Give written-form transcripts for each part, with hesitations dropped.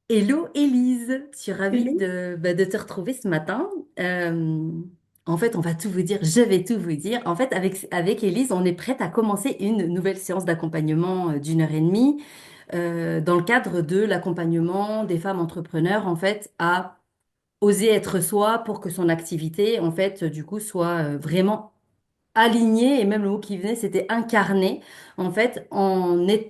Hello Élise, je suis ravie Hello. de te retrouver ce matin. Euh, En fait, on va tout vous dire, je vais tout vous dire. En fait, avec Élise, on est prête à commencer une nouvelle séance d'accompagnement d'1 heure et demie dans le cadre de l'accompagnement des femmes entrepreneurs, en fait, à oser être soi pour que son activité, en fait, du coup, soit vraiment aligné, et même le mot qui venait, c'était incarné. En fait,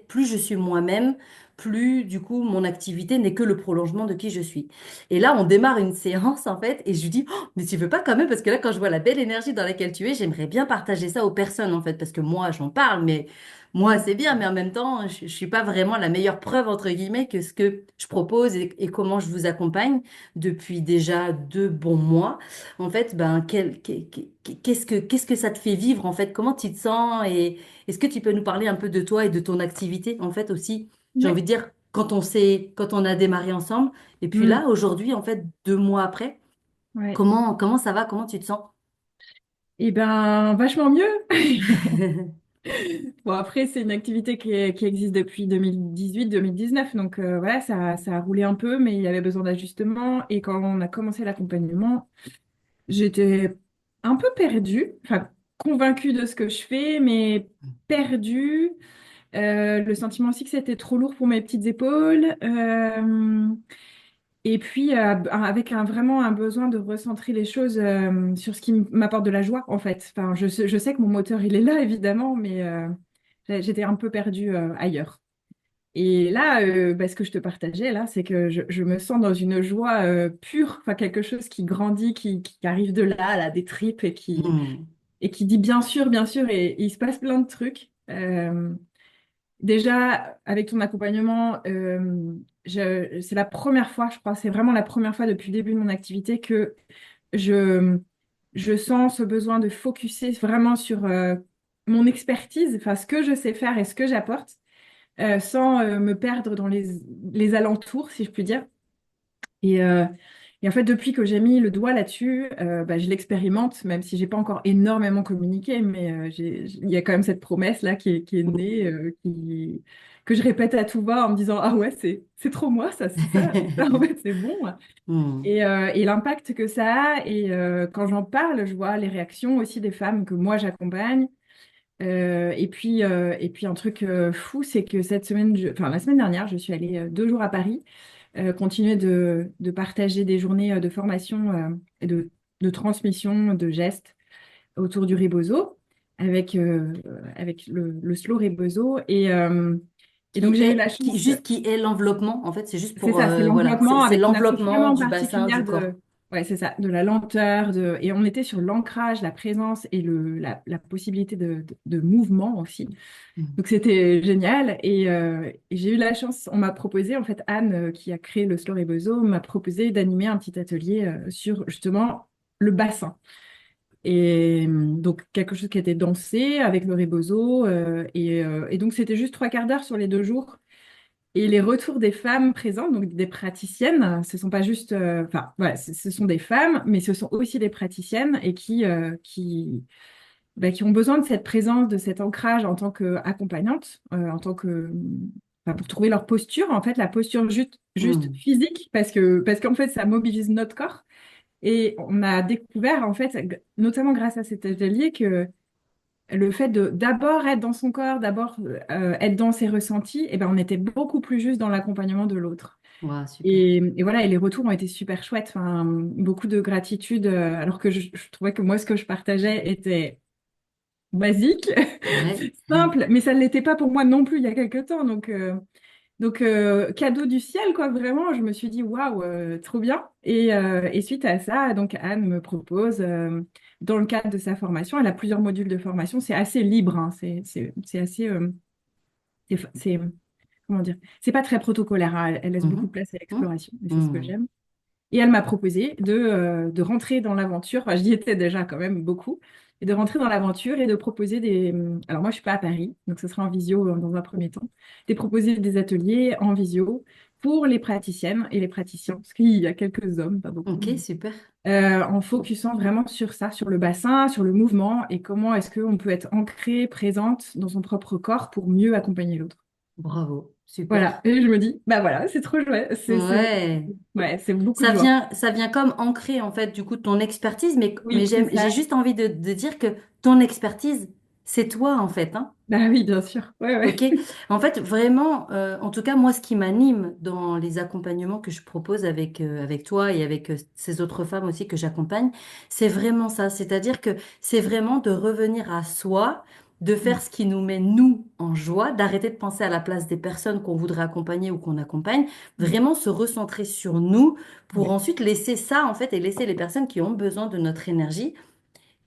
plus je suis moi-même, plus du coup mon activité n'est que le prolongement de qui je suis. Et là, on démarre une séance en fait, et je lui dis, oh, mais tu veux pas quand même, parce que là, quand je vois la belle énergie dans laquelle tu es, j'aimerais bien partager ça aux personnes en fait, parce que moi, j'en parle, mais moi, c'est bien, mais en même temps, je suis pas vraiment la meilleure preuve entre guillemets que ce que je propose et comment je vous accompagne depuis déjà 2 bons mois. En fait, ben, qu'est-ce que ça te fait vivre en fait? Comment tu te sens? Et est-ce que tu peux nous parler un peu de toi et de ton activité en fait aussi? J'ai Ouais. envie de dire quand on a démarré ensemble, et puis Hmm. là aujourd'hui en fait 2 mois après, Ouais. comment ça va? Comment tu te sens? Eh ben, vachement mieux. Bon, après, c'est une activité qui existe depuis 2018-2019. Donc, voilà, ça a roulé un peu, mais il y avait besoin d'ajustement. Et quand on a commencé l'accompagnement, j'étais un peu perdue, enfin, convaincue de ce que je fais, mais perdue. Le sentiment aussi que c'était trop lourd pour mes petites épaules. Et puis, avec vraiment un besoin de recentrer les choses sur ce qui m'apporte de la joie, en fait. Enfin, je sais que mon moteur, il est là, évidemment, mais j'étais un peu perdue ailleurs. Et là, ce que je te partageais, là, c'est que je me sens dans une joie pure, enfin, quelque chose qui grandit, qui arrive de là, des tripes, Hmm. et qui dit bien sûr, et il se passe plein de trucs. Déjà, avec ton accompagnement, c'est la première fois, je crois, c'est vraiment la première fois depuis le début de mon activité que je, je sens ce besoin de focuser vraiment sur mon expertise, enfin ce que je sais faire et ce que j'apporte, sans me perdre dans les alentours, si je puis dire. Et, euh, et en fait, depuis que j'ai mis le doigt là-dessus, je l'expérimente, même si j'ai pas encore énormément communiqué, mais il y a quand même cette promesse-là qui est née, que je répète à tout va en me disant, ah ouais, c'est trop moi, ça, en fait, c'est bon. Hmm. Et l'impact que ça a, et quand j'en parle, je vois les réactions aussi des femmes que moi j'accompagne. Et puis un truc fou, c'est que cette semaine, enfin la semaine dernière, je suis allée 2 jours à Paris, continuer de partager des journées de formation et de transmission de gestes autour du rebozo avec le slow rebozo. Et donc j'ai eu la chance, Qui est l'enveloppement en fait, c'est juste c'est pour ça, c'est voilà, c'est l'enveloppement c'est avec une approche l'enveloppement vraiment du bassin particulière du corps. ouais, c'est ça, de la lenteur, et on était sur l'ancrage, la présence et la possibilité de mouvement aussi. Hmm. Donc c'était génial et j'ai eu la chance, on m'a proposé, en fait Anne qui a créé le Slow Rebozo m'a proposé d'animer un petit atelier sur justement le bassin. Et donc quelque chose qui était dansé avec le Rebozo et donc c'était juste 3 quarts d'heure sur les 2 jours. Et les retours des femmes présentes, donc des praticiennes, ce sont pas juste, enfin voilà, ce sont des femmes, mais ce sont aussi des praticiennes et qui ont besoin de cette présence, de cet ancrage en tant qu'accompagnante, pour trouver leur posture, en fait, la posture juste Hmm. physique, parce qu'en fait, ça mobilise notre corps. Et on a découvert, en fait, notamment grâce à cet atelier, que le fait de d'abord être dans son corps, d'abord être dans ses ressentis, et ben, on était beaucoup plus juste dans l'accompagnement de l'autre. Ouah, super. Et voilà, et les retours ont été super chouettes, enfin, beaucoup de gratitude, alors que je trouvais que moi, ce que je partageais était basique, Ouais. simple, mais ça ne l'était pas pour moi non plus il y a quelque temps. Donc, cadeau du ciel, quoi, vraiment, je me suis dit, waouh, trop bien. Et suite à ça, donc Anne me propose, dans le cadre de sa formation, elle a plusieurs modules de formation, c'est assez libre, hein, c'est assez, comment dire, c'est pas très protocolaire, hein, elle laisse beaucoup de Mhm. place à Mhm. l'exploration, et c'est ce que Mhm. j'aime. Et elle m'a proposé de rentrer dans l'aventure. Enfin, j'y étais déjà quand même beaucoup. Et de rentrer dans l'aventure et de proposer des... Alors moi, je suis pas à Paris, donc ce sera en visio dans un premier temps. De proposer des ateliers en visio pour les praticiennes et les praticiens, parce qu'il y a quelques hommes, pas beaucoup, Ok, super. en focusant vraiment sur ça, sur le bassin, sur le mouvement et comment est-ce qu'on peut être ancré, présente dans son propre corps pour mieux accompagner l'autre. Bravo, Voilà. super. Et je me dis, bah voilà, c'est trop chouette. Ouais. Ouais, c'est beaucoup de joie. Ça vient comme ancrer en fait du coup ton expertise, mais Oui, c'est j'ai ça. juste envie de dire que ton expertise, c'est toi en fait, hein. Bah oui, bien sûr. Ouais, Ok. ouais. En fait, vraiment, en tout cas, moi, ce qui m'anime dans les accompagnements que je propose avec toi et avec ces autres femmes aussi que j'accompagne, c'est vraiment ça. C'est-à-dire que c'est vraiment de revenir à soi, de Mm. faire ce qui nous met, nous, en joie, d'arrêter de penser à la place des personnes qu'on voudrait accompagner ou qu'on accompagne, Mm. vraiment se recentrer sur nous pour Ouais. ensuite laisser ça, en fait, et laisser les personnes qui ont besoin de notre énergie.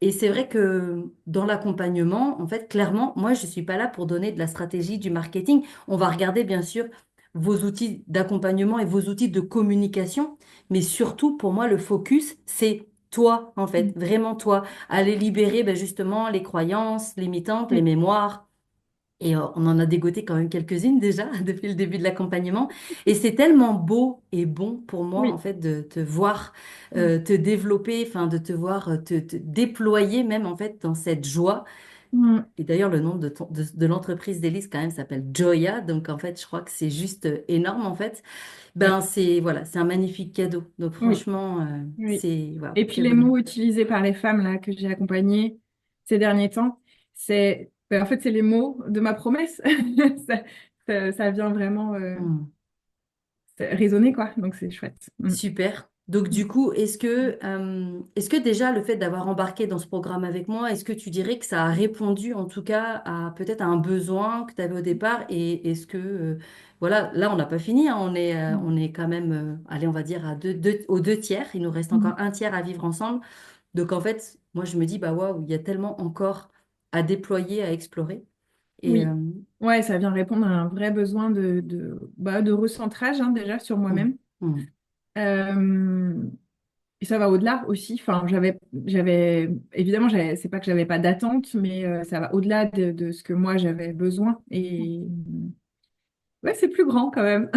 Et c'est vrai que dans l'accompagnement, en fait, clairement, moi, je ne suis pas là pour donner de la stratégie, du marketing. On va regarder, bien sûr, vos outils d'accompagnement et vos outils de communication. Mais surtout, pour moi, le focus, c'est toi, en fait, Mm. vraiment toi. Aller libérer, ben, justement, les croyances limitantes, les Oui, mémoires. Et on en a dégoté quand même quelques-unes déjà depuis le début de l'accompagnement. Et c'est tellement beau et bon pour moi, en oui. fait, de te voir Mm. te développer, enfin, de te voir te déployer même, en fait, dans cette joie. Mm. Et d'ailleurs, le nom de l'entreprise d'Élise, quand même, s'appelle Joya. Donc, en fait, je crois que c'est juste énorme, en fait. Ben, Ouais. c'est, voilà, c'est un magnifique cadeau. Donc, Oui, franchement, oui. c'est, voilà, Et puis quel les bonheur. mots utilisés par les femmes là que j'ai accompagnées ces derniers temps, en fait c'est les mots de ma promesse. Ça, ça vient vraiment Hmm. résonner quoi. Donc c'est chouette. Mm. Super. Donc du coup, est-ce que déjà le fait d'avoir embarqué dans ce programme avec moi, est-ce que tu dirais que ça a répondu en tout cas à peut-être à un besoin que tu avais au départ et est-ce que voilà, là on n'a pas fini, hein, on est quand même allez, on va dire à aux deux tiers, il nous reste encore Mm. un tiers à vivre ensemble. Donc en fait, moi je me dis bah waouh, il y a tellement encore à déployer, à explorer et Oui, ouais, ça vient répondre à un vrai besoin de recentrage hein, déjà sur hum, moi-même. hum, Euh, et ça va au-delà aussi. Enfin, évidemment, c'est pas que j'avais pas d'attente, mais ça va au-delà de ce que moi j'avais besoin. Et ouais, c'est plus grand quand même.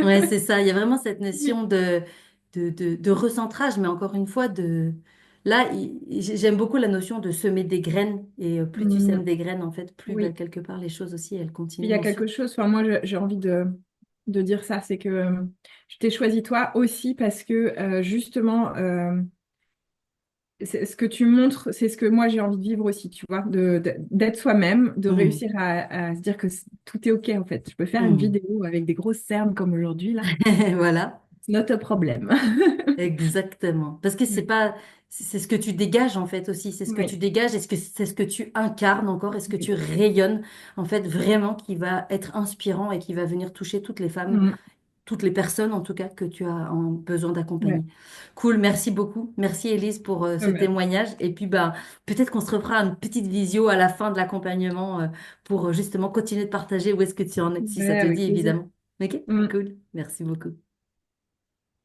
ouais, c'est ça. Il y a vraiment cette Oui. notion de recentrage, mais encore une fois, là, j'aime beaucoup la notion de semer des graines. Et plus tu sèmes Mm, des graines, en fait, plus bah, oui. quelque part les choses aussi, elles Puis il y continuent a ensuite. quelque chose, enfin, moi j'ai envie de dire ça, c'est que je t'ai choisi toi aussi parce que justement, ce que tu montres, c'est ce que moi j'ai envie de vivre aussi, tu vois, d'être soi-même, de Hum, réussir à se dire que tout est OK en fait. Je peux faire une hum. vidéo avec des grosses cernes comme aujourd'hui là, Voilà, c'est not a problème. exactement. Parce que c'est ce que tu dégages, en fait, aussi. C'est ce que tu Oui. dégages. Est-ce que c'est ce que tu incarnes encore? Est-ce que tu rayonnes, en fait, vraiment, qui va être inspirant et qui va venir toucher toutes les femmes Mm. toutes les personnes en tout cas que tu as besoin Ouais. d'accompagner. Cool, merci beaucoup. Merci Elise pour Ah ce bah, témoignage. Et puis bah peut-être qu'on se refera une petite visio à la fin de l'accompagnement pour justement continuer de partager où est-ce que tu en es, si ça ouais, te dit avec plaisir. évidemment. Ok, Mm. cool. Merci beaucoup.